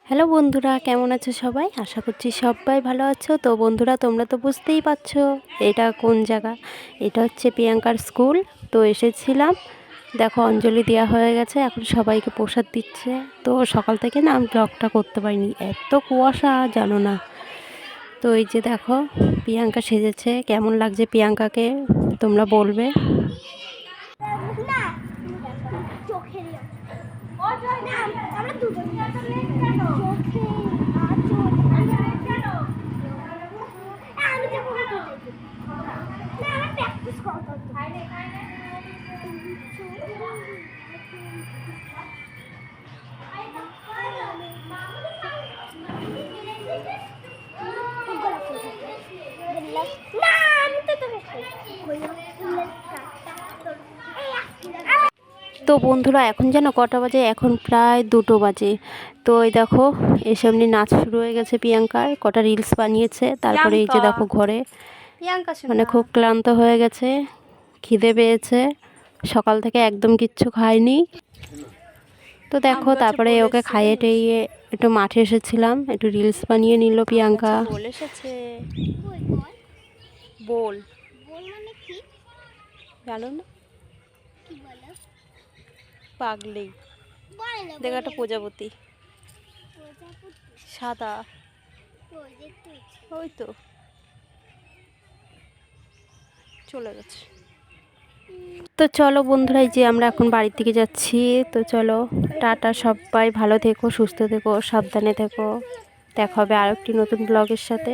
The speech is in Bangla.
হ্যালো বন্ধুরা, কেমন আছো সবাই? আশা করছি সবাই ভালো আছো। তো বন্ধুরা, তোমরা তো বুঝতেই পারছো এটা কোন জায়গা। এটা হচ্ছে প্রিয়াঙ্কার স্কুল। তো এসেছিলাম, দেখো অঞ্জলি দেওয়া হয়ে গেছে, এখন সবাইকে প্রসাদ দিচ্ছে। তো সকাল থেকে না আমি ব্লগটা করতে পারিনি, এত কুয়াশা জানো না। তো এই যে দেখো প্রিয়াঙ্কা সেজেছে, কেমন লাগছে প্রিয়াঙ্কাকে তোমরা বলবে। তো বন্ধুরা, এখন যেন কটা বাজে, এখন প্রায় 2টো বাজে। তো এই দেখো এসব নিয়ে নাচ শুরু হয়ে গেছে প্রিয়াঙ্কার, কটা রিলস বানিয়েছে। তারপরে এই যে দেখো ঘরে মানে খুব ক্লান্ত হয়ে গেছে, খিদে পেয়েছে, সকাল থেকে একদম কিচ্ছু খায়নি। তো দেখো তারপরে ওকে খাইয়ে টেইয়ে একটু মাঠে এসেছিলাম, একটু রিলস বানিয়ে নিল প্রিয়াঙ্কা। এসেছে বল মানে কি জানো না? পাগলি দেখো একটা প্রজাপতি, সাদা, ওই তো চলে গেছে। তো চলো বন্ধুরা, এই যে আমরা এখন বাড়ির দিকে যাচ্ছি। তো চলো টাটা, সবাই ভালো থেকো, সুস্থ থেকো, সাবধানে থেকো। দেখা হবে আরেকটি নতুন ব্লগের সাথে।